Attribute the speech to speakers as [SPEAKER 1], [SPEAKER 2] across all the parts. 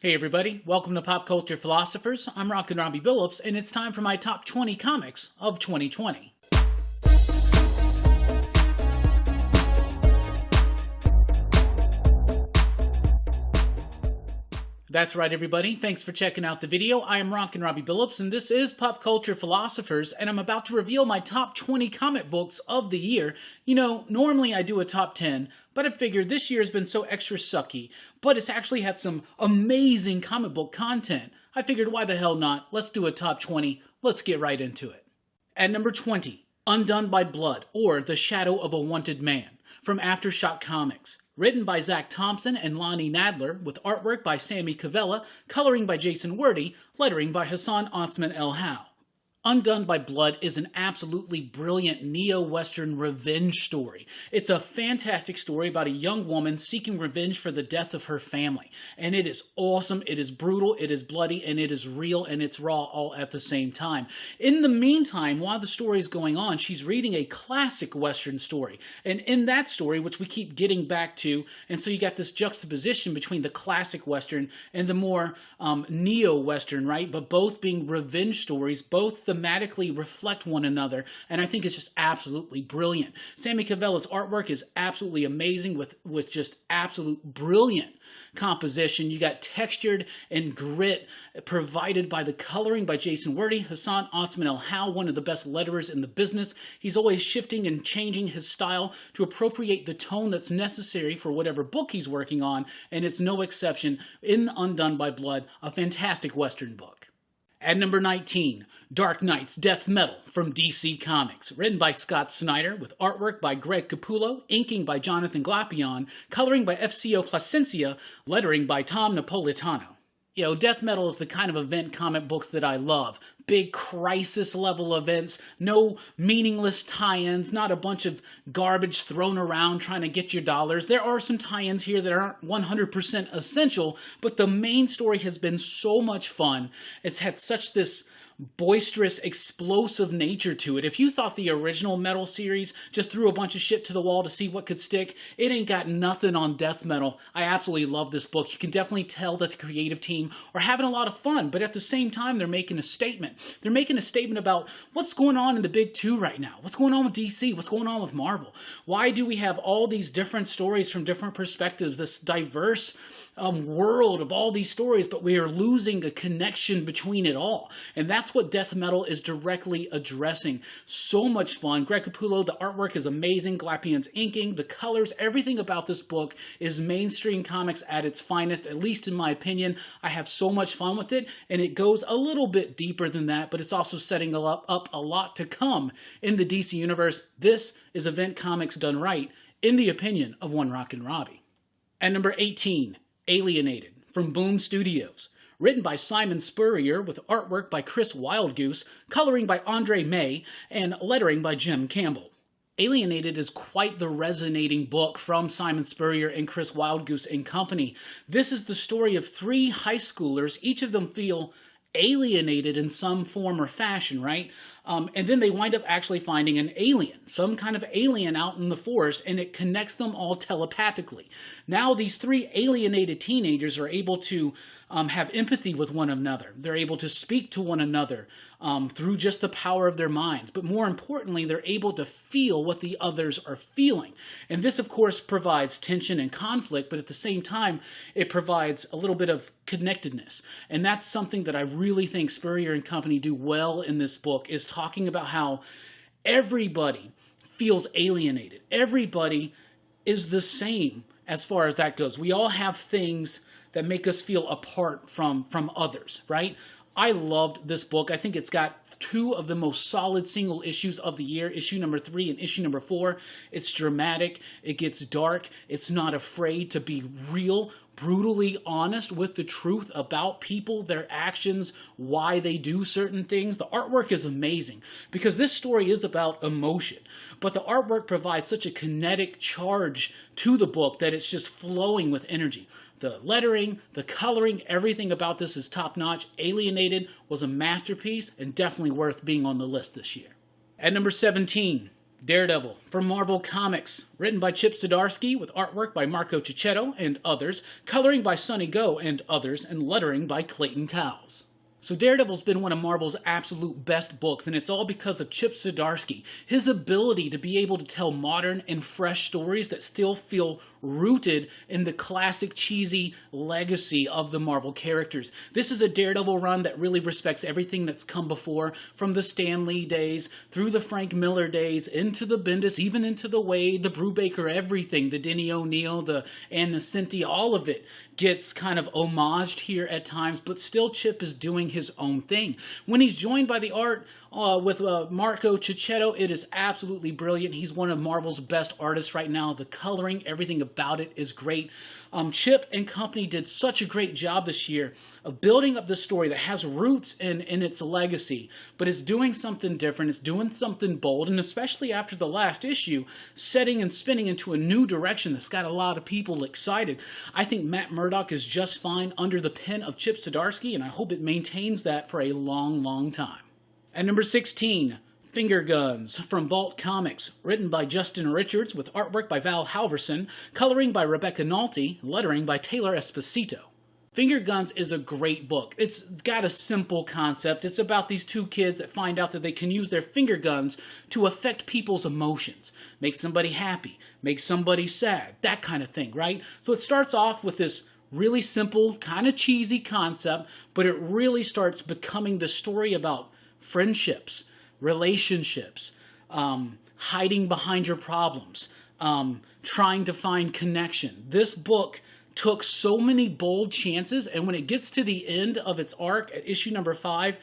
[SPEAKER 1] Hey everybody, welcome to Pop Culture Philosophers. I'm Rockin Robbie Billups, and it's time for my top 20 comics of 2020. That's right, everybody. Thanks for checking out the video. I am Rockin Robbie Billups, and this is Pop Culture Philosophers, and I'm about to reveal my top 20 comic books of the year. You know, normally I do a top 10, but I figured this year has been so extra sucky, but it's actually had some amazing comic book content. I figured, why the hell not? Let's do a top 20. Let's get right into it. At number 20, Undone by Blood, or The Shadow of a Wanted Man, from Aftershock Comics. Written by Zach Thompson and Lonnie Nadler, with artwork by Sammy Cavella, coloring by Jason Wordie, lettering by Hassan Otsman El Howe. Undone by Blood is an absolutely brilliant neo-Western revenge story. It's a fantastic story about a young woman seeking revenge for the death of her family. And it is awesome, it is brutal, it is bloody, and it is real, and it's raw all at the same time. In the meantime, while the story is going on, she's reading a classic Western story. And in that story, which we keep getting back to, and so you got this juxtaposition between the classic Western and the more neo-Western, right? But both being revenge stories, both thematically reflect one another, and I think it's just absolutely brilliant. Sammy Cavella's artwork is absolutely amazing with just absolute brilliant composition. You got textured and grit provided by the coloring by Jason Wordie. Hassan Otsman El Howe, one of the best letterers in the business. He's always shifting and changing his style to appropriate the tone that's necessary for whatever book he's working on, and it's no exception in Undone by Blood, a fantastic Western book. At number 19, Dark Knight's Death Metal from DC Comics, written by Scott Snyder, with artwork by Greg Capullo, inking by Jonathan Glapion, coloring by FCO Placencia, lettering by Tom Napolitano. You know, death metal is the kind of event comic books that I love. Big crisis-level events, no meaningless tie-ins, not a bunch of garbage thrown around trying to get your dollars. There are some tie-ins here that aren't 100% essential, but the main story has been so much fun. It's had such this boisterous, explosive nature to it. If you thought the original Metal series just threw a bunch of shit to the wall to see what could stick, it ain't got nothing on death metal. I absolutely love this book. You can definitely tell that the creative team are having a lot of fun, but at the same time, they're making a statement. They're making a statement about what's going on in the big two right now. What's going on with DC? What's going on with Marvel? Why do we have all these different stories from different perspectives, this diverse world of all these stories, but we are losing a connection between it all? And that's what death metal is directly addressing. So much fun. Greg Capullo, the artwork is amazing. Glapion's inking, the colors, everything about this book is mainstream comics at its finest, at least in my opinion. I have so much fun with it, and it goes a little bit deeper than that, but it's also setting up a lot to come in the DC universe. This is event comics done right, in the opinion of one Rockin Robbie. At number 18, Alienated, from Boom Studios. Written by Simon Spurrier, with artwork by Chris Wildgoose, coloring by Andre May, and lettering by Jim Campbell. Alienated is quite the resonating book from Simon Spurrier and Chris Wildgoose and company. This is the story of three high schoolers. Each of them feel alienated in some form or fashion, right? And then they wind up actually finding an alien, some kind of alien out in the forest, and it connects them all telepathically. Now these three alienated teenagers are able to have empathy with one another. They're able to speak to one another through just the power of their minds. But more importantly, they're able to feel what the others are feeling. And this, of course, provides tension and conflict, but at the same time, it provides a little bit of connectedness. And that's something that I really think Spurrier and company do well in this book, is talking about how everybody feels alienated. Everybody is the same as far as that goes. We all have things that make us feel apart from others, right? I loved this book. I think it's got two of the most solid single issues of the year, issue number 3 and issue number 4. It's dramatic, it gets dark, it's not afraid to be real, brutally honest with the truth about people, their actions, why they do certain things. The artwork is amazing because this story is about emotion, but the artwork provides such a kinetic charge to the book that it's just flowing with energy. The lettering, the coloring, everything about this is top-notch. Alienated was a masterpiece and definitely worth being on the list this year. At number 17, Daredevil from Marvel Comics, written by Chip Zdarsky with artwork by Marco Cicchetto and others, coloring by Sonny Go and others, and lettering by Clayton Cowles. So Daredevil's been one of Marvel's absolute best books, and it's all because of Chip Zdarsky. His ability to be able to tell modern and fresh stories that still feel rooted in the classic cheesy legacy of the Marvel characters. This is a Daredevil run that really respects everything that's come before, from the Stan Lee days, through the Frank Miller days, into the Bendis, even into the Wade, the Brubaker, everything, the Denny O'Neil, and the Cinti, all of it gets kind of homaged here at times, but still Chip is doing his own thing. When he's joined by the art with Marco Cicchetto, it is absolutely brilliant. He's one of Marvel's best artists right now. The coloring, everything about it is great. Chip and company did such a great job this year of building up the story that has roots in its legacy, but it's doing something different. It's doing something bold, and especially after the last issue, setting and spinning into a new direction that's got a lot of people excited. I think Matt Murdock is just fine under the pen of Chip Zdarsky, and I hope it maintains that for a long, long time. At number 16, Finger Guns from Vault Comics, written by Justin Richards with artwork by Val Halverson, coloring by Rebecca Nalty, lettering by Taylor Esposito. Finger Guns is a great book. It's got a simple concept. It's about these two kids that find out that they can use their finger guns to affect people's emotions. Make somebody happy, make somebody sad, that kind of thing, right? So it starts off with this really simple, kind of cheesy concept, but it really starts becoming the story about friendships, relationships, hiding behind your problems, trying to find connection. This book took so many bold chances, and when it gets to the end of its arc at issue number 5,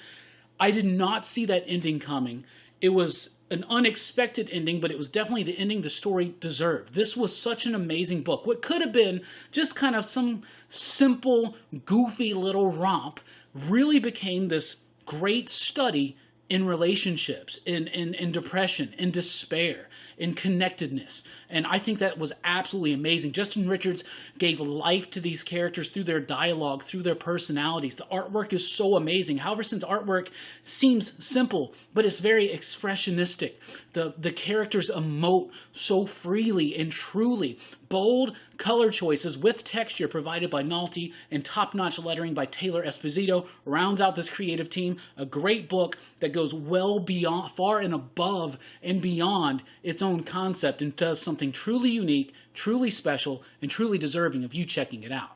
[SPEAKER 1] I did not see that ending coming. It was an unexpected ending, but it was definitely the ending the story deserved. This was such an amazing book. What could have been just kind of some simple, goofy little romp really became this great study in relationships, in depression, in despair, in connectedness. And I think that was absolutely amazing. Justin Richards gave life to these characters through their dialogue, through their personalities. The artwork is so amazing. Halverson's artwork seems simple, but it's very expressionistic. The characters emote so freely and truly. Bold color choices with texture provided by Nalty and top-notch lettering by Taylor Esposito rounds out this creative team. A great book that goes well beyond, far and above and beyond its own concept, and does something truly unique, truly special, and truly deserving of you checking it out.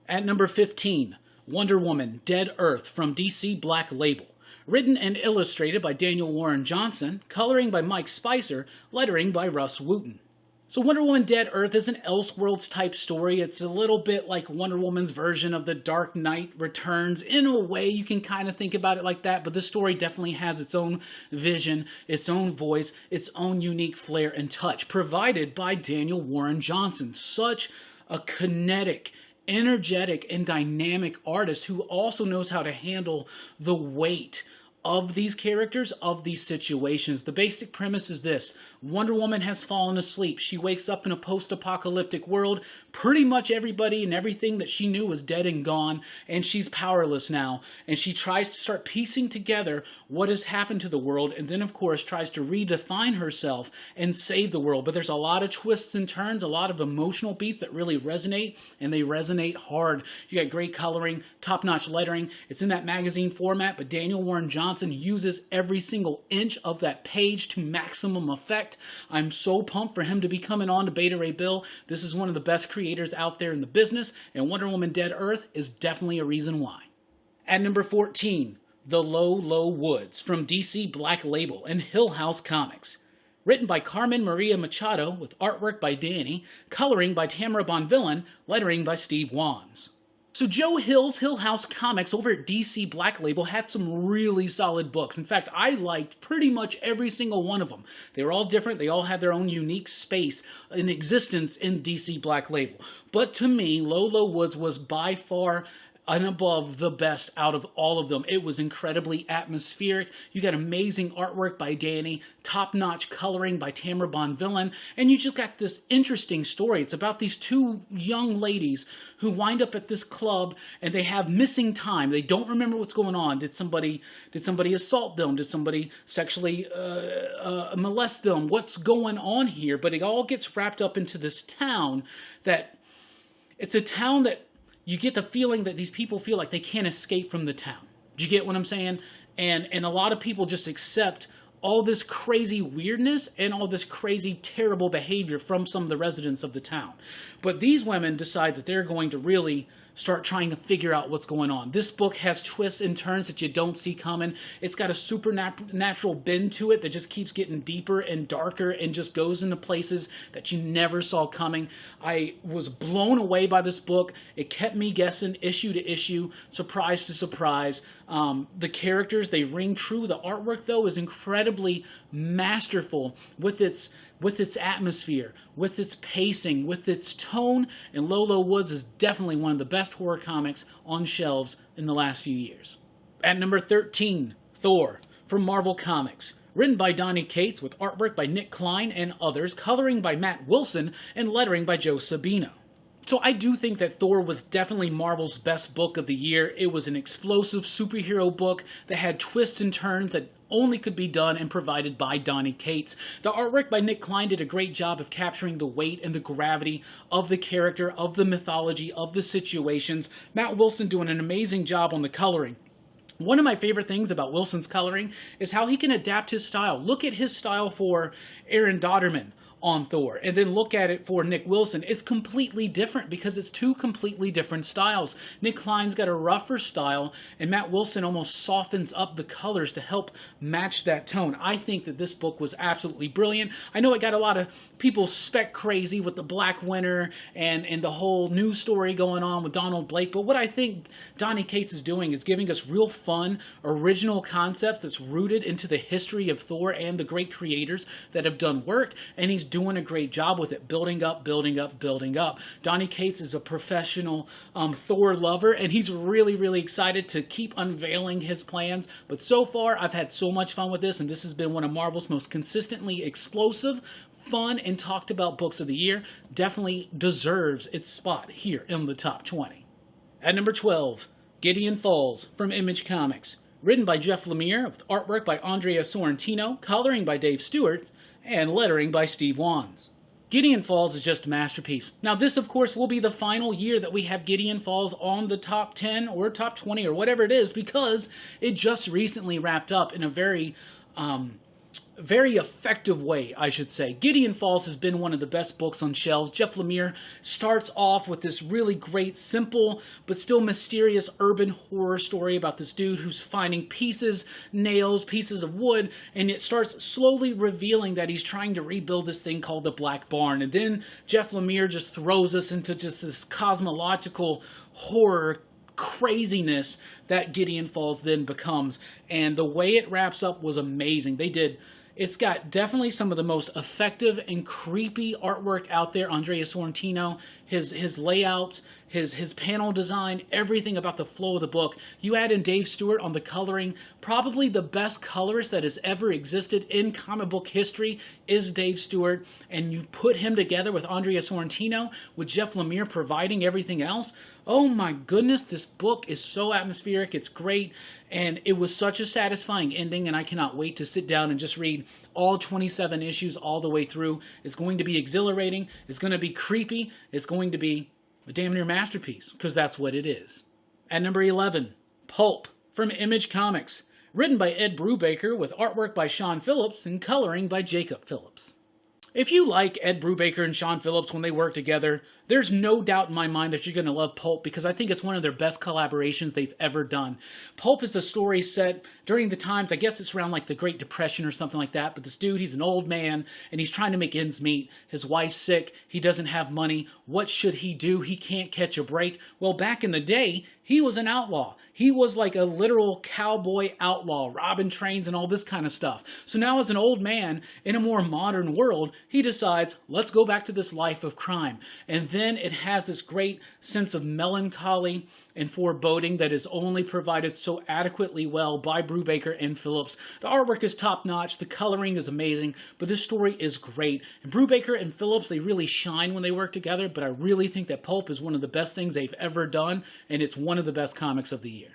[SPEAKER 1] At number 15, Wonder Woman Dead Earth from DC Black Label. Written and illustrated by Daniel Warren Johnson, coloring by Mike Spicer, lettering by Russ Wooten. So Wonder Woman Dead Earth is an Elseworlds type story. It's a little bit like Wonder Woman's version of The Dark Knight Returns. In a way, you can kind of think about it like that, but this story definitely has its own vision, its own voice, its own unique flair and touch, provided by Daniel Warren Johnson. Such a kinetic, energetic, and dynamic artist who also knows how to handle the weight of these characters, of these situations. The basic premise is this: Wonder Woman has fallen asleep. She wakes up in a post-apocalyptic world. Pretty much everybody and everything that she knew was dead and gone, and she's powerless now. And she tries to start piecing together what has happened to the world, and then, of course, tries to redefine herself and save the world. But there's a lot of twists and turns, a lot of emotional beats that really resonate, and they resonate hard. You got great coloring, top-notch lettering. It's in that magazine format, but Daniel Warren Johnson uses every single inch of that page to maximum effect. I'm so pumped for him to be coming on to Beta Ray Bill. This is one of the best creators out there in the business, and Wonder Woman Dead Earth is definitely a reason why. At number 14, The Lola Woods from DC Black Label and Hill House Comics. Written by Carmen Maria Machado with artwork by Danny, coloring by Tamara Bonvillain, lettering by Steve Wands. So Joe Hill's Hill House Comics over at DC Black Label had some really solid books. In fact, I liked pretty much every single one of them. They were all different. They all had their own unique space in existence in DC Black Label. But to me, Lola Woods was by far and above the best out of all of them. It was incredibly atmospheric. You got amazing artwork by Danny, top-notch coloring by Tamara Bonvillain, and you just got this interesting story. It's about these two young ladies who wind up at this club and they have missing time. They don't remember what's going on. Did somebody assault them? Did somebody sexually molest them? What's going on here? But it all gets wrapped up into this town that it's a town that you get the feeling that these people feel like they can't escape from the town. Do you get what I'm saying? And a lot of people just accept all this crazy weirdness and all this crazy terrible behavior from some of the residents of the town. But these women decide that they're going to really start trying to figure out what's going on. This book has twists and turns that you don't see coming. It's got a supernatural bend to it that just keeps getting deeper and darker and just goes into places that you never saw coming. I was blown away by this book. It kept me guessing issue to issue, surprise to surprise. The characters, they ring true. The artwork, though, is incredibly masterful with its atmosphere, with its pacing, with its tone, and Lola Woods is definitely one of the best horror comics on shelves in the last few years. At number 13, Thor from Marvel Comics. Written by Donny Cates with artwork by Nick Klein and others, coloring by Matt Wilson, and lettering by Joe Sabino. So I do think that Thor was definitely Marvel's best book of the year. It was an explosive superhero book that had twists and turns that only could be done and provided by Donny Cates. The artwork by Nick Klein did a great job of capturing the weight and the gravity of the character, of the mythology, of the situations. Matt Wilson doing an amazing job on the coloring. One of my favorite things about Wilson's coloring is how he can adapt his style. Look at his style for Aaron Dodderman on Thor, and then look at it for Nick Wilson. It's completely different because it's two completely different styles. Nick Klein's got a rougher style, and Matt Wilson almost softens up the colors to help match that tone. I think that this book was absolutely brilliant. I know it got a lot of people spec crazy with the Black Winter and the whole news story going on with Donald Blake, but what I think Donny Cates is doing is giving us real fun, original concepts that's rooted into the history of Thor and the great creators that have done work, and he's doing a great job with it, building up, building up, building up. Donny Cates is a professional Thor lover, and he's really, really excited to keep unveiling his plans. But so far, I've had so much fun with this, and this has been one of Marvel's most consistently explosive, fun, and talked about books of the year. Definitely deserves its spot here in the top 20. At number 12, Gideon Falls from Image Comics. Written by Jeff Lemire, with artwork by Andrea Sorrentino, coloring by Dave Stewart, and lettering by Steve Wands. Gideon Falls is just a masterpiece. Now this, of course, will be the final year that we have Gideon Falls on the top 10 or top 20 or whatever it is, because it just recently wrapped up in a very effective way, I should say. Gideon Falls has been one of the best books on shelves. Jeff Lemire starts off with this really great, simple, but still mysterious urban horror story about this dude who's finding pieces, nails, pieces of wood, and it starts slowly revealing that he's trying to rebuild this thing called the Black Barn. And then Jeff Lemire just throws us into just this cosmological horror craziness that Gideon Falls then becomes. And the way it wraps up was amazing. It's got definitely some of the most effective and creepy artwork out there. Andrea Sorrentino, his layouts, his panel design, everything about the flow of the book. You add in Dave Stewart on the coloring. Probably the best colorist that has ever existed in comic book history is Dave Stewart. And you put him together with Andrea Sorrentino, with Jeff Lemire providing everything else. Oh my goodness, this book is so atmospheric. It's great. And it was such a satisfying ending, and I cannot wait to sit down and just read all 27 issues all the way through. It's going to be exhilarating. It's going to be creepy. It's going to be a damn near masterpiece, because that's what it is. At number 11, Pulp from Image Comics. Written by Ed Brubaker with artwork by Sean Phillips and coloring by Jacob Phillips. If you like Ed Brubaker and Sean Phillips when they work together, there's no doubt in my mind that you're going to love Pulp, because I think it's one of their best collaborations they've ever done. Pulp is a story set during the times, I guess it's around like the Great Depression or something like that, but this dude, he's an old man, and he's trying to make ends meet. His wife's sick, he doesn't have money. What should he do? He can't catch a break. Well, back in the day, he was an outlaw. He was like a literal cowboy outlaw, robbing trains and all this kind of stuff. So now as an old man in a more modern world, he decides, let's go back to this life of crime. And then then it has this great sense of melancholy and foreboding that is only provided so adequately well by Brubaker and Phillips. The artwork is top-notch, the coloring is amazing, but this story is great. And Brubaker and Phillips, they really shine when they work together, but I really think that Pulp is one of the best things they've ever done, and it's one of the best comics of the year.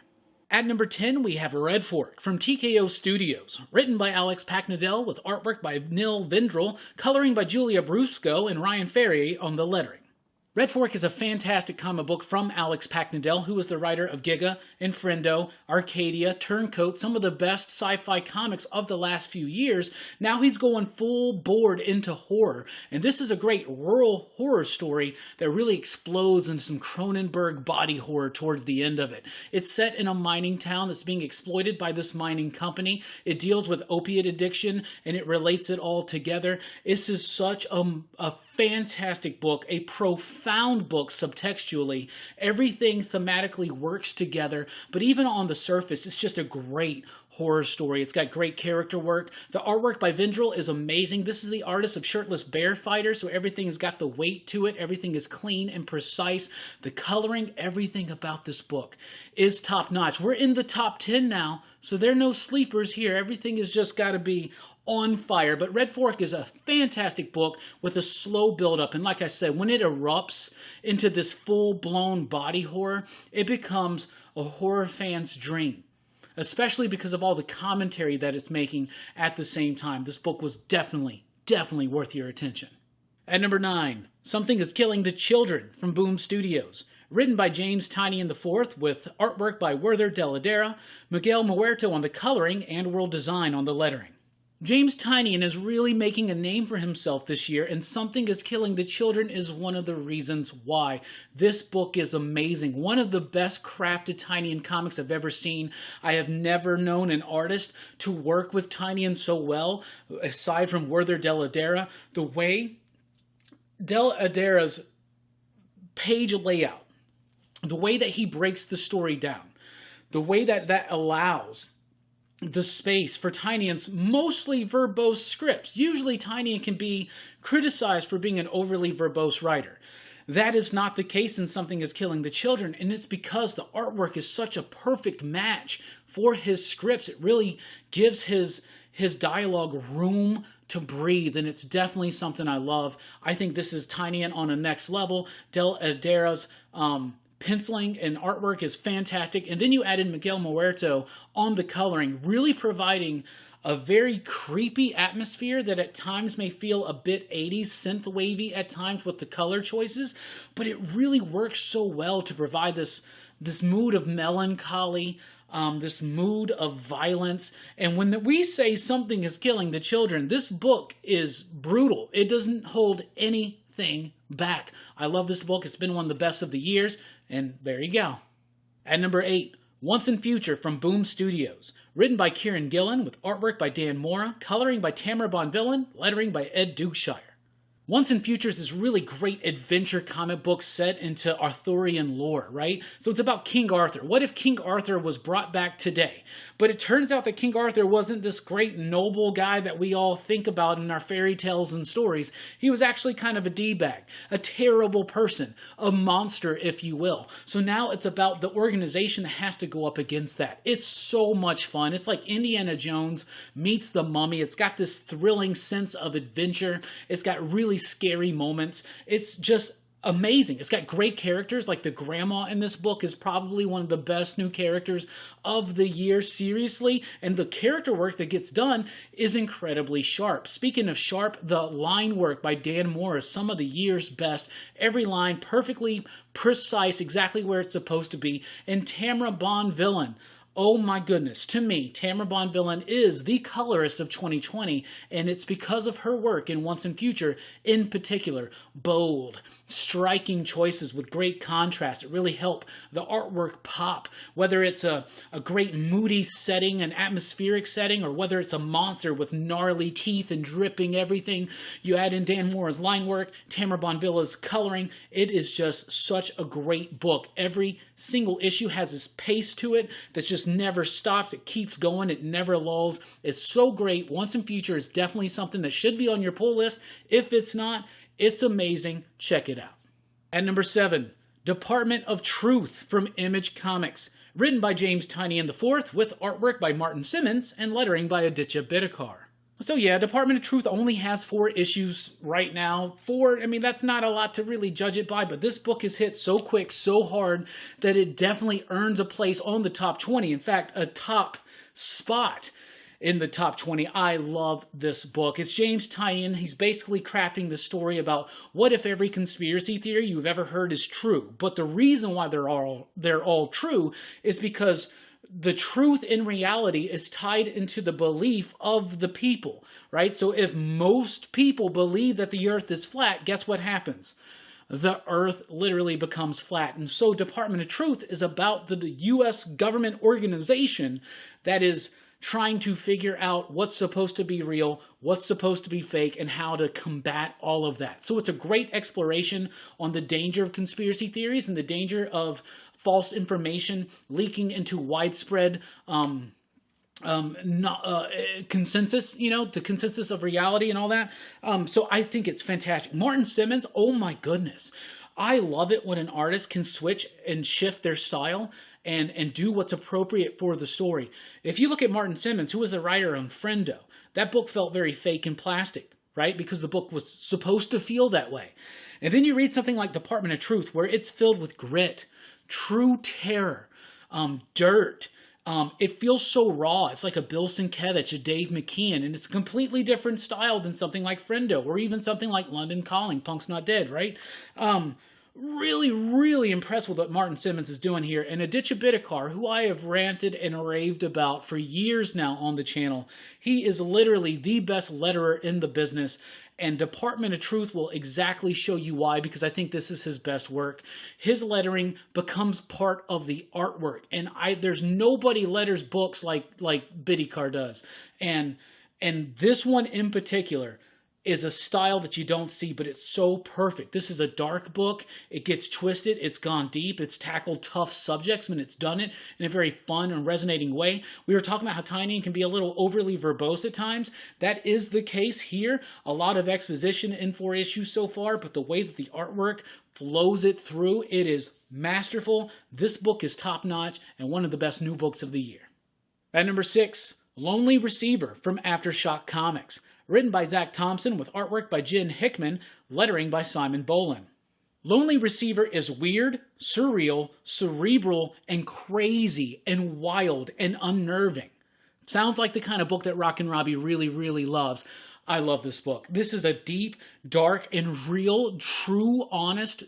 [SPEAKER 1] At number 10, we have Red Fork from TKO Studios, written by Alex Packnadel with artwork by Nil Vendrell, coloring by Julia Brusco and Ryan Ferry on the lettering. Red Fork is a fantastic comic book from Alex Packnadel, who was the writer of Giga and Friendo, Arcadia, Turncoat, some of the best sci-fi comics of the last few years. Now he's going full board into horror, and this is a great rural horror story that really explodes in some Cronenberg body horror towards the end of it. It's set in a mining town that's being exploited by this mining company. It deals with opiate addiction, and it relates it all together. This is such a fantastic book, a profound book subtextually. Everything thematically works together, but even on the surface, it's just a great horror story. It's got great character work. The artwork by Vendrell is amazing. This is the artist of Shirtless Bear Fighter, so everything has got the weight to it. Everything is clean and precise. The coloring, everything about this book is top-notch. We're in the top 10 now, so there are no sleepers here. Everything has just got to be on fire. But Red Fork is a fantastic book with a slow build-up, and like I said, when it erupts into this full-blown body horror, it becomes a horror fan's dream, especially because of all the commentary that it's making at the same time. This book was definitely worth your attention. At number 9, Something is Killing the Children from Boom Studios. Written by James Tynion IV with artwork by Werther Dell'Edera, Miguel Muerto on the coloring, and World Design on the lettering. James Tynion is really making a name for himself this year, and Something is Killing the Children is one of the reasons why. This book is amazing. One of the best crafted Tynion comics I've ever seen. I have never known an artist to work with Tynion so well, aside from Werther Dell'Edera. The way Dell'Edera's page layout, the way that he breaks the story down, the way that allows the space for Tynion's mostly verbose scripts. Usually Tynion can be criticized for being an overly verbose writer. That is not the case in Something is Killing the Children, and it's because the artwork is such a perfect match for his scripts. It really gives his dialogue room to breathe, and it's definitely something I love. I think this is Tynion on a next level. Dell'Edera's penciling and artwork is fantastic, and then you add in Miguel Muerto on the coloring, really providing a very creepy atmosphere that at times may feel a bit 80s synth-wavy at times with the color choices, but it really works so well to provide this mood of melancholy, this mood of violence. And when we say Something is Killing the Children, this book is brutal. It doesn't hold anything back. I love this book. It's been one of the best of the years. And there you go. At number 8, Once in Future from Boom Studios. Written by Kieran Gillen with artwork by Dan Mora, coloring by Tamara Bonvillain, lettering by Ed Dukeshire. Once in Future is this really great adventure comic book set into Arthurian lore, right? So it's about King Arthur. What if King Arthur was brought back today? But it turns out that King Arthur wasn't this great noble guy that we all think about in our fairy tales and stories. He was actually kind of a D-bag, a terrible person, a monster, if you will. So now it's about the organization that has to go up against that. It's so much fun. It's like Indiana Jones meets the Mummy. It's got this thrilling sense of adventure. It's got really scary moments. It's just amazing. It's got great characters, like the grandma in this book is probably one of the best new characters of the year, seriously, and the character work that gets done is incredibly sharp. Speaking of sharp, the line work by Dan Moore is some of the year's best. Every line perfectly precise, exactly where it's supposed to be, and Tamara Bonvillain, oh my goodness, to me, Tamara Bonvillain is the colorist of 2020, and it's because of her work in Once in Future, in particular. Bold, striking choices with great contrast. It really help the artwork pop, whether it's a great moody setting, an atmospheric setting, or whether it's a monster with gnarly teeth and dripping everything. You add in Dan Moore's line work, Tamara Bonvillain's coloring. It is just such a great book. Every single issue has this pace to it that's just never stops. It keeps going. It never lulls. It's so great. Once in Future is definitely something that should be on your pull list. If it's not, it's amazing. Check it out. At number 7, Department of Truth from Image Comics, written by James Tynion IV with artwork by Martin Simmons and lettering by Aditya Bidikar. So yeah, Department of Truth only has 4 issues right now. 4, I mean, that's not a lot to really judge it by, but this book is hit so quick, so hard, that it definitely earns a place on the top 20. In fact, a top spot in the top 20. I love this book. It's James Tynion. He's basically crafting the story about what if every conspiracy theory you've ever heard is true. But the reason why they're all true is because the truth in reality is tied into the belief of the people, right? So if most people believe that the earth is flat, guess what happens? The earth literally becomes flat. And so Department of Truth is about the U.S. government organization that is trying to figure out what's supposed to be real, what's supposed to be fake, and how to combat all of that. So it's a great exploration on the danger of conspiracy theories and the danger of false information leaking into widespread consensus, the consensus of reality and all that. So I think it's fantastic. Martin Simmons, oh my goodness. I love it when an artist can switch and shift their style and do what's appropriate for the story. If you look at Martin Simmons, who was the writer on Friendo, that book felt very fake and plastic, right? Because the book was supposed to feel that way. And then you read something like Department of Truth, where it's filled with grit, true terror, dirt. It feels so raw. It's like a Bill Sienkiewicz, a Dave McKean, and it's a completely different style than something like Friendo, or even something like London Calling, Punk's Not Dead, right? Really, really impressed with what Martin Simmons is doing here. And Aditya Bidikar, who I have ranted and raved about for years now on the channel, he is literally the best letterer in the business. And Department of Truth will exactly show you why, because I think this is his best work. His lettering becomes part of the artwork. And there's nobody letters books like Bidikar does. And this one in particular is a style that you don't see, but it's so perfect. This is a dark book. It gets twisted. It's gone deep. It's tackled tough subjects when it's done it in a very fun and resonating way. We were talking about how Tynion can be a little overly verbose at times. That is the case here. A lot of exposition in 4 issues so far, but the way that the artwork flows it through, it is masterful. This book is top-notch and one of the best new books of the year. At number 6, Lonely Receiver from Aftershock Comics, written by Zach Thompson with artwork by Jen Hickman, lettering by Simon Bolin. Lonely Receiver is weird, surreal, cerebral, and crazy, and wild, and unnerving. Sounds like the kind of book that Rockin Robbie really, really loves. I love this book. This is a deep, dark, and real, true, honest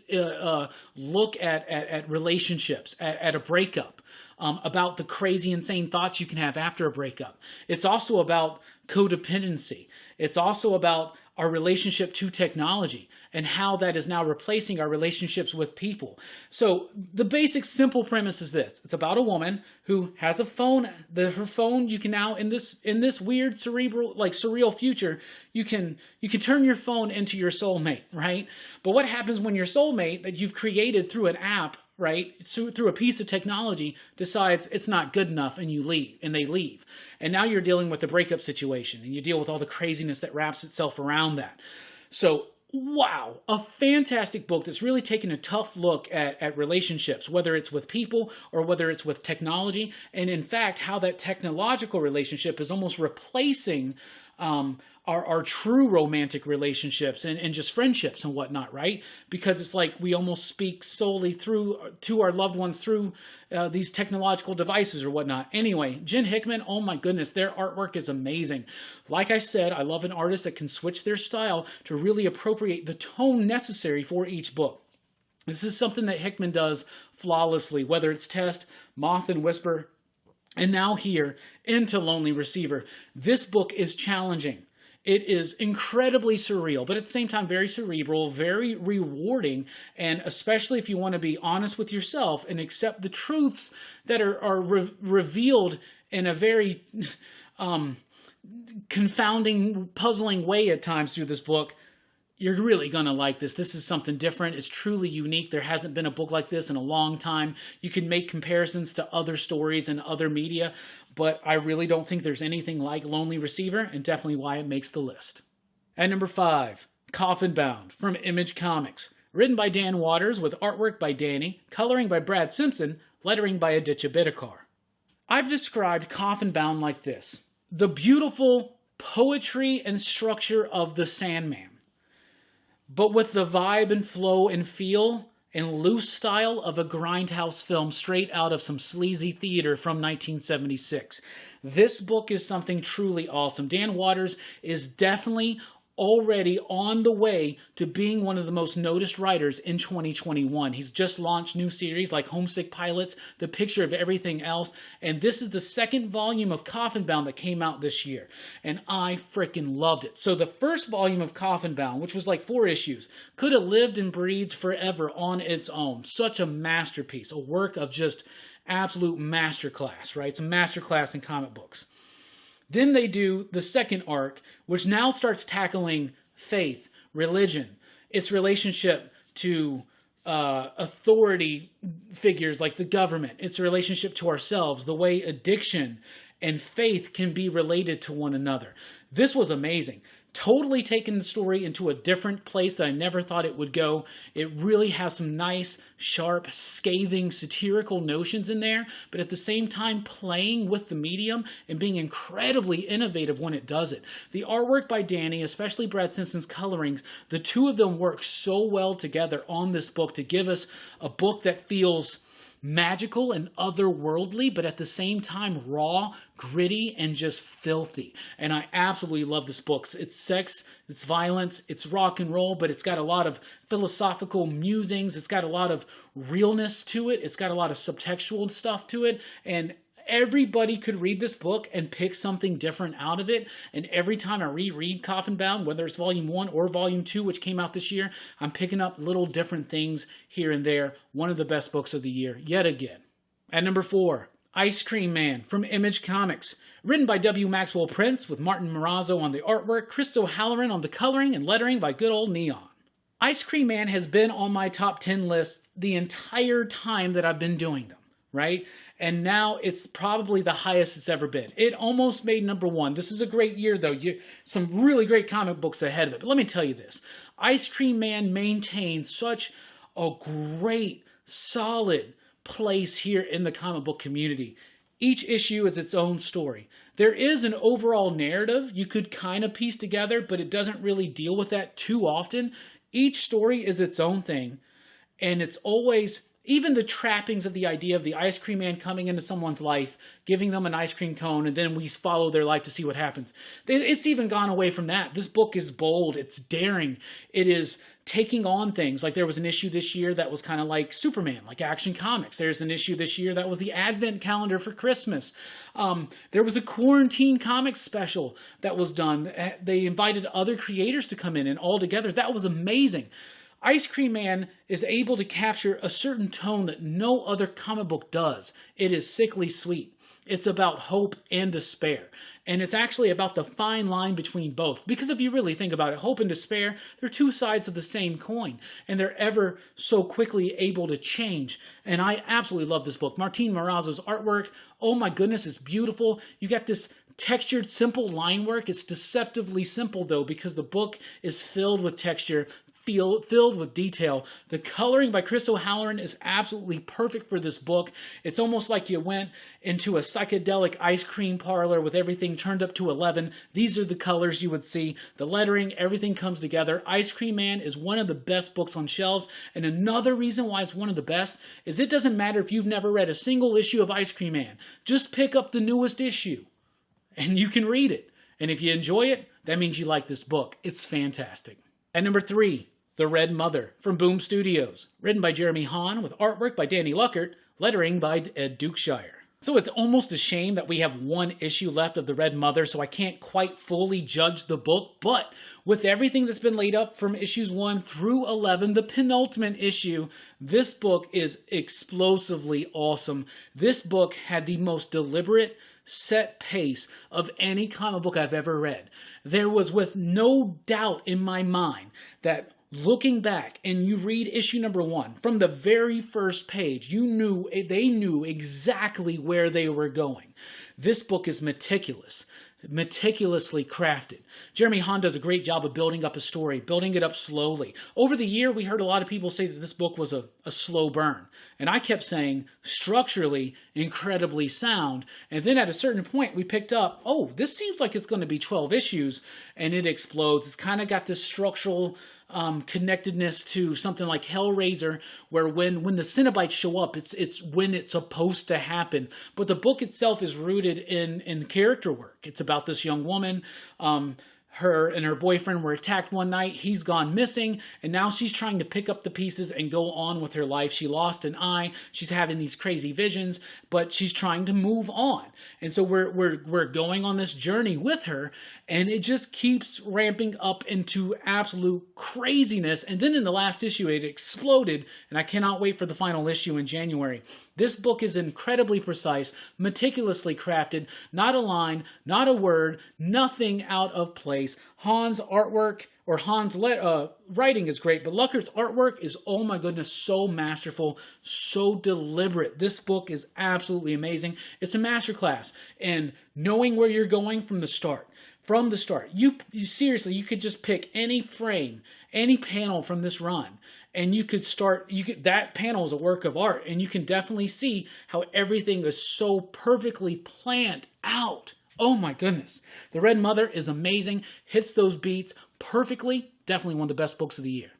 [SPEAKER 1] look at relationships, at a breakup, about the crazy, insane thoughts you can have after a breakup. It's also about codependency. It's also about our relationship to technology and how that is now replacing our relationships with people. So the basic simple premise is this. It's about a woman who has a phone. Her phone, you can now, in this weird cerebral, surreal future, you can turn your phone into your soulmate, right? But what happens when your soulmate that you've created through an app, right, through a piece of technology, decides it's not good enough and you leave, and they leave. And now you're dealing with the breakup situation, and you deal with all the craziness that wraps itself around that. So, wow, a fantastic book that's really taking a tough look at relationships, whether it's with people or whether it's with technology, and in fact, how that technological relationship is almost replacing our true romantic relationships and just friendships and whatnot, right? Because it's like we almost speak solely to our loved ones through these technological devices or whatnot. Anyway, Jen Hickman, oh my goodness, their artwork is amazing. Like I said, I love an artist that can switch their style to really appropriate the tone necessary for each book. This is something that Hickman does flawlessly, whether it's Test, Moth and Whisper, and now here into Lonely Receiver. This book is challenging. It is incredibly surreal, but at the same time very cerebral, very rewarding, and especially if you want to be honest with yourself and accept the truths that are revealed in a very confounding, puzzling way at times through this book. You're really going to like this. This is something different. It's truly unique. There hasn't been a book like this in a long time. You can make comparisons to other stories and other media, but I really don't think there's anything like Lonely Receiver, and definitely why it makes the list. At number 5, Coffin Bound from Image Comics, Written by Dan Waters with artwork by Danny, coloring by Brad Simpson, lettering by Aditya Bidikar. I've described Coffin Bound like this: the beautiful poetry and structure of The Sandman, but with the vibe and flow and feel and loose style of a grindhouse film straight out of some sleazy theater from 1976. This book is something truly awesome. Dan Waters is definitely already on the way to being one of the most noticed writers in 2021. He's just launched new series like Homesick Pilots, The Picture of Everything Else, and this is the second volume of Coffin Bound that came out this year, and I freaking loved it. So the first volume of Coffin Bound, which was like 4 issues, could have lived and breathed forever on its own. Such a masterpiece, a work of just absolute masterclass, right? It's a masterclass in comic books. Then they do the second arc, which now starts tackling faith, religion, its relationship to authority figures like the government, its relationship to ourselves, the way addiction and faith can be related to one another. This was amazing. Totally taken the story into a different place that I never thought it would go. It really has some nice, sharp, scathing, satirical notions in there, but at the same time playing with the medium and being incredibly innovative when it does it. The artwork by Danny, especially Brad Simpson's colorings, the two of them work so well together on this book to give us a book that feels magical and otherworldly, but at the same time raw, gritty, and just filthy. And I absolutely love this book. It's sex, it's violence, it's rock and roll, but it's got a lot of philosophical musings. It's got a lot of realness to it. It's got a lot of subtextual stuff to it. And everybody could read this book and pick something different out of it. And every time I reread Coffin Bound, whether it's volume 1 or volume 2, which came out this year, I'm picking up little different things here and there. One of the best books of the year, yet again. At number 4, Ice Cream Man from Image Comics. Written by W. Maxwell Prince with Martin Morazzo on the artwork, Chris O'Halloran on the coloring, and lettering by good old Neon. Ice Cream Man has been on my top 10 list the entire time that I've been doing them, right? And now it's probably the highest it's ever been. It almost made number 1. This is a great year, though. Some really great comic books ahead of it. But let me tell you this. Ice Cream Man maintains such a great, solid place here in the comic book community. Each issue is its own story. There is an overall narrative you could kind of piece together, but it doesn't really deal with that too often. Each story is its own thing, and it's always... Even the trappings of the idea of the ice cream man coming into someone's life, giving them an ice cream cone, and then we follow their life to see what happens. It's even gone away from that. This book is bold. It's daring. It is taking on things. Like there was an issue this year that was kind of like Superman, like Action Comics. There's an issue this year that was the Advent calendar for Christmas. There was the Quarantine Comics special that was done. They invited other creators to come in, and all together, that was amazing. Ice Cream Man is able to capture a certain tone that no other comic book does. It is sickly sweet. It's about hope and despair. And it's actually about the fine line between both. Because if you really think about it, hope and despair, they're two sides of the same coin. And they're ever so quickly able to change. And I absolutely love this book. Martin Morazzo's artwork, oh my goodness, it's beautiful. You got this textured, simple line work. It's deceptively simple, though, because the book is filled with texture, filled with detail. The coloring by Chris O'Halloran is absolutely perfect for this book. It's almost like you went into a psychedelic ice cream parlor with everything turned up to 11. These are the colors you would see. The lettering, everything comes together. Ice Cream Man is one of the best books on shelves, and another reason why it's one of the best is it doesn't matter if you've never read a single issue of Ice Cream Man. Just pick up the newest issue, and you can read it. And if you enjoy it, that means you like this book. It's fantastic. At number 3, The Red Mother from Boom Studios. Written by Jeremy Hahn with artwork by Danny Luckert, lettering by Ed Dukeshire. So it's almost a shame that we have one issue left of The Red Mother, so I can't quite fully judge the book, but with everything that's been laid up from issues 1 through 11, the penultimate issue, this book is explosively awesome. This book had the most deliberate, set pace of any comic book I've ever read. There was with no doubt in my mind that looking back and you read issue number 1, from the very first page, they knew exactly where they were going. This book is meticulous. meticulously crafted. Jeremy Hahn does a great job of building up a story, building it up slowly. Over the year, we heard a lot of people say that this book was a slow burn. And I kept saying, structurally, incredibly sound. And then at a certain point, we picked up, oh, this seems like it's going to be 12 issues, and it explodes. It's kind of got this structural connectedness to something like Hellraiser, where when the Cenobites show up, it's when it's supposed to happen. But the book itself is rooted in character work. It's about this young woman. Her and her boyfriend were attacked one night. He's gone missing, and now she's trying to pick up the pieces and go on with her life. She lost an eye. She's having these crazy visions, but she's trying to move on. And so we're going on this journey with her, and it just keeps ramping up into absolute craziness. And then in the last issue, it exploded, and I cannot wait for the final issue in January. This book is incredibly precise, meticulously crafted, not a line, not a word, nothing out of place. Hahn's artwork, or Hahn's writing is great, but Luckert's artwork is, oh my goodness, so masterful, so deliberate. This book is absolutely amazing. It's a masterclass in knowing where you're going from the start. From the start. You seriously, you could just pick any frame, any panel from this run, and you could start, that panel is a work of art, and you can definitely see how everything is so perfectly planned out. Oh my goodness. The Red Mother is amazing, hits those beats perfectly, definitely one of the best books of the year.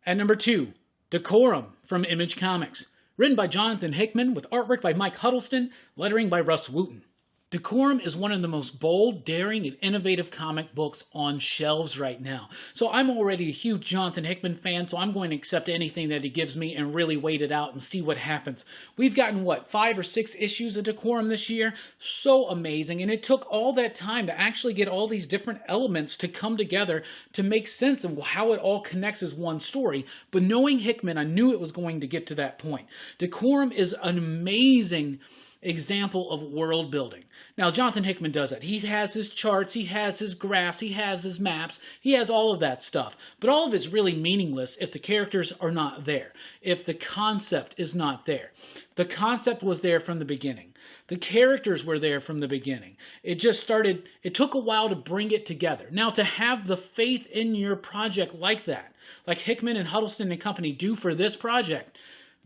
[SPEAKER 1] At number 2, Decorum from Image Comics. Written by Jonathan Hickman with artwork by Mike Huddleston, lettering by Russ Wooten. Decorum is one of the most bold, daring, and innovative comic books on shelves right now. So I'm already a huge Jonathan Hickman fan, so I'm going to accept anything that he gives me and really wait it out and see what happens. We've gotten, 5 or 6 issues of Decorum this year? So amazing, and it took all that time to actually get all these different elements to come together to make sense of how it all connects as one story. But knowing Hickman, I knew it was going to get to that point. Decorum is an amazing example of world building. Now, Jonathan Hickman does that. He has his charts, he has his graphs, he has his maps, he has all of that stuff. But all of it's really meaningless if the characters are not there, if the concept is not there. The concept was there from the beginning. The characters were there from the beginning. It took a while to bring it together. Now, to have the faith in your project like that, like Hickman and Huddleston and company do for this project,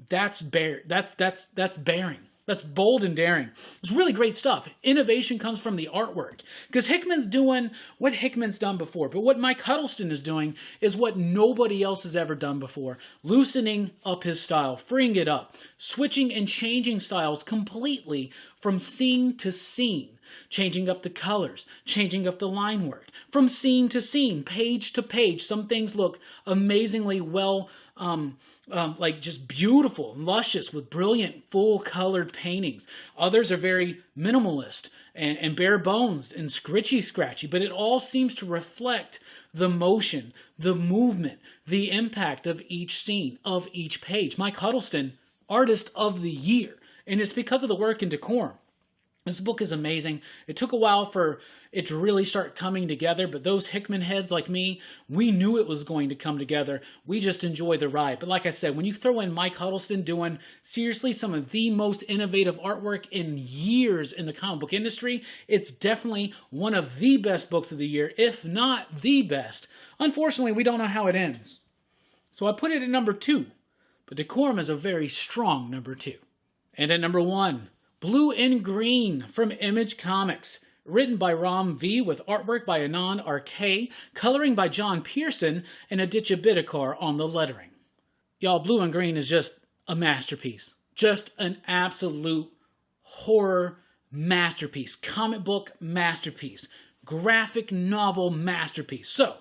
[SPEAKER 1] that's bearing. That's bold and daring. It's really great stuff. Innovation comes from the artwork. Because Hickman's doing what Hickman's done before. But what Mike Huddleston is doing is what nobody else has ever done before. Loosening up his style, freeing it up, switching and changing styles completely from scene to scene. Changing up the colors, changing up the line work. From scene to scene, page to page. Some things look amazingly well like just beautiful, luscious, with brilliant, full-colored paintings. Others are very minimalist and bare bones and scratchy, but it all seems to reflect the motion, the movement, the impact of each scene, of each page. Mike Huddleston, Artist of the Year, and it's because of the work in Decorum. This book is amazing. It took a while for it to really start coming together, but those Hickman heads like me, we knew it was going to come together. We just enjoy the ride. But like I said, when you throw in Mike Huddleston doing seriously some of the most innovative artwork in years in the comic book industry, it's definitely one of the best books of the year, if not the best. Unfortunately, we don't know how it ends. So I put it at number 2, but Decorum is a very strong number 2. And at number 1, Blue and Green from Image Comics. Written by Ram V with artwork by Anand R.K., coloring by John Pearson, and Aditya Bidikar on the lettering. Y'all, Blue and Green is just a masterpiece. Just an absolute horror masterpiece. Comic book masterpiece. Graphic novel masterpiece. So,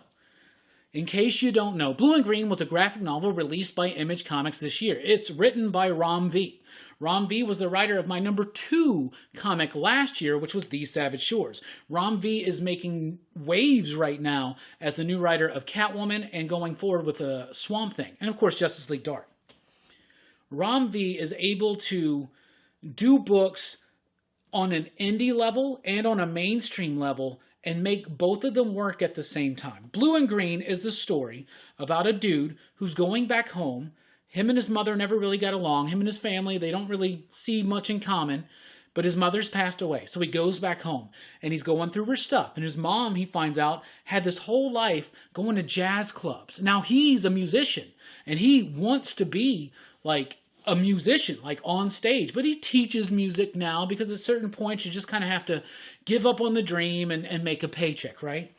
[SPEAKER 1] in case you don't know, Blue and Green was a graphic novel released by Image Comics this year. It's written by Ram V. Ram V was the writer of my number 2 comic last year, which was These Savage Shores. Ram V is making waves right now as the new writer of Catwoman and going forward with Swamp Thing. And of course, Justice League Dark. Ram V is able to do books on an indie level and on a mainstream level and make both of them work at the same time. Blue and Green is the story about a dude who's going back home. Him and his mother never really got along. Him and his family, they don't really see much in common. but his mother's passed away. So he goes back home and he's going through her stuff. And his mom, he finds out, had this whole life going to jazz clubs. Now he's a musician and he wants to be like a musician, like on stage, but he teaches music now because at certain points you just kind of have to give up on the dream and make a paycheck, right?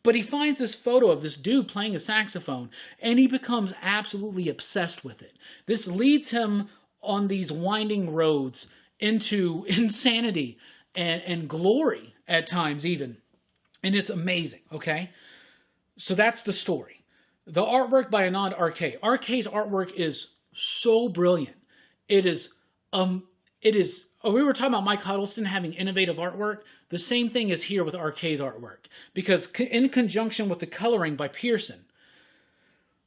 [SPEAKER 1] But he finds this photo of this dude playing a saxophone and he becomes absolutely obsessed with it. This leads him on these winding roads into insanity and glory at times even. And it's amazing, okay? So that's the story. The artwork by Anand RK. RK's artwork is so brilliant. It is, we were talking about Mike Huddleston having innovative artwork. The same thing is here with RK's artwork. Because in conjunction with the coloring by Pearson,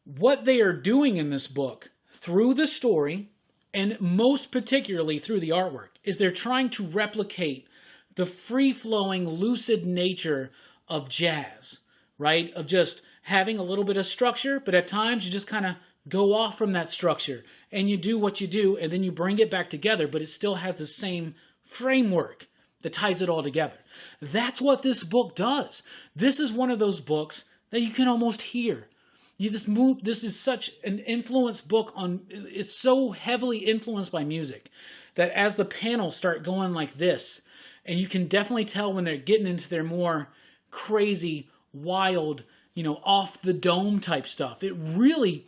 [SPEAKER 1] what they are doing in this book, through the story, and most particularly through the artwork, is they're trying to replicate the free-flowing, lucid nature of jazz, right? Of just having a little bit of structure, but at times you just kind of go off from that structure and you do what you do and then you bring it back together, but it still has the same framework that ties it all together. That's what this book does. This is one of those books that you can almost hear. This is such an influenced book it's so heavily influenced by music that as the panels start going like this, and you can definitely tell when they're getting into their more crazy, wild, off the dome type stuff. It really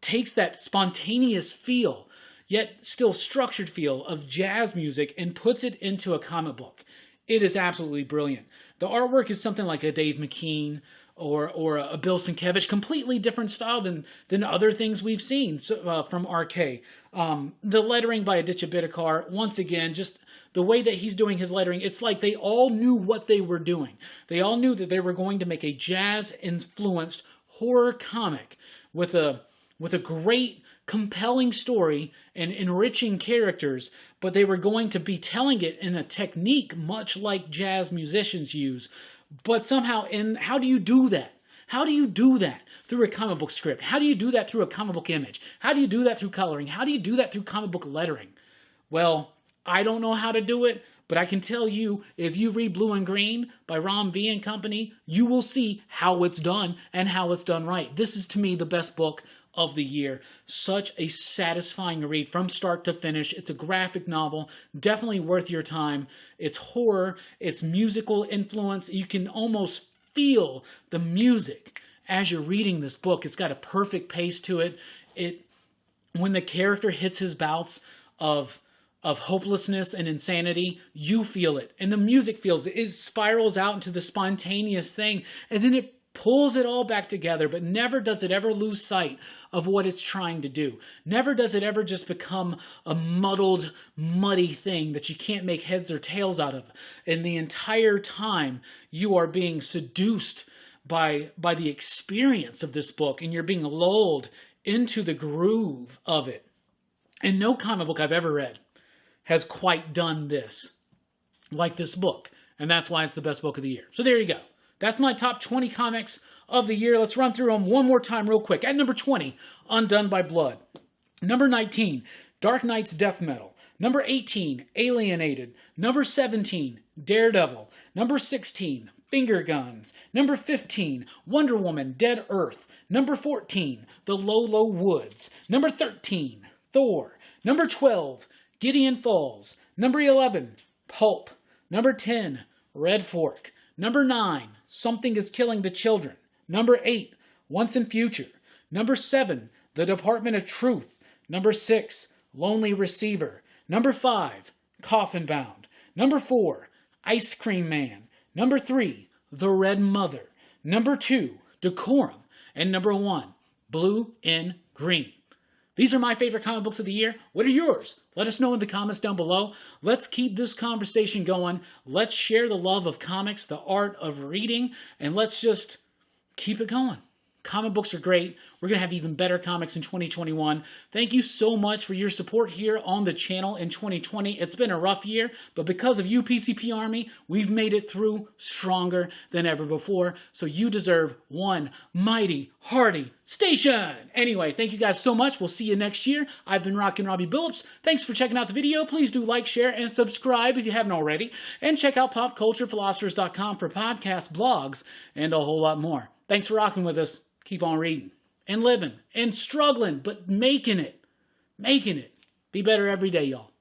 [SPEAKER 1] takes that spontaneous feel, yet still structured feel of jazz music and puts it into a comic book. It is absolutely brilliant. The artwork is something like a Dave McKean or a Bill Sienkiewicz, completely different style than other things we've seen from RK. The lettering by Aditya Bidikar, once again, just the way that he's doing his lettering, it's like they all knew what they were doing. They all knew that they were going to make a jazz-influenced horror comic with a great, compelling story and enriching characters, but they were going to be telling it in a technique much like jazz musicians use. But somehow, how do you do that? How do you do that through a comic book script? How do you do that through a comic book image? How do you do that through coloring? How do you do that through comic book lettering? Well, I don't know how to do it, but I can tell you, if you read Blue and Green by Ram V and Company, you will see how it's done and how it's done right. This is, to me, the best book of the year. Such a satisfying read from start to finish. It's a graphic novel, definitely worth your time. It's horror, it's musical influence. You can almost feel the music as you're reading this book. It's got a perfect pace to it. When the character hits his bouts of hopelessness and insanity, you feel it. And the music feels it. It spirals out into the spontaneous thing. And then it pulls it all back together, but never does it ever lose sight of what it's trying to do. Never does it ever just become a muddled, muddy thing that you can't make heads or tails out of. And the entire time you are being seduced by the experience of this book, and you're being lulled into the groove of it. And no comic book I've ever read has quite done this like this book. And that's why it's the best book of the year. So there you go. That's my top 20 comics of the year. Let's run through them one more time real quick. At number 20, Undone by Blood. Number 19, Dark Knight's Death Metal. Number 18, Alienated. Number 17, Daredevil. Number 16, Finger Guns. Number 15, Wonder Woman, Dead Earth. Number 14, The Lola Woods. Number 13, Thor. Number 12, Gideon Falls. Number 11, Pulp. Number 10, Red Fork. Number 9, Something is Killing the Children. Number 8, Once and Future. Number 7, The Department of Truth. Number 6, Lonely Receiver. Number 5, Coffin Bound. Number 4, Ice Cream Man. Number 3, The Red Mother. Number 2, Decorum. And number 1, Blue and Green. These are my favorite comic books of the year. What are yours? Let us know in the comments down below. Let's keep this conversation going. Let's share the love of comics, the art of reading, and let's just keep it going. Comic books are great. We're going to have even better comics in 2021. Thank you so much for your support here on the channel in 2020. It's been a rough year, but because of you, PCP Army, we've made it through stronger than ever before. So you deserve one mighty, hearty station. Anyway, thank you guys so much. We'll see you next year. I've been Rockin Robbie Billups. Thanks for checking out the video. Please do like, share, and subscribe if you haven't already. And check out popculturephilosophers.com for podcasts, blogs, and a whole lot more. Thanks for rocking with us. Keep on reading and living and struggling, but making it. Be better every day, y'all.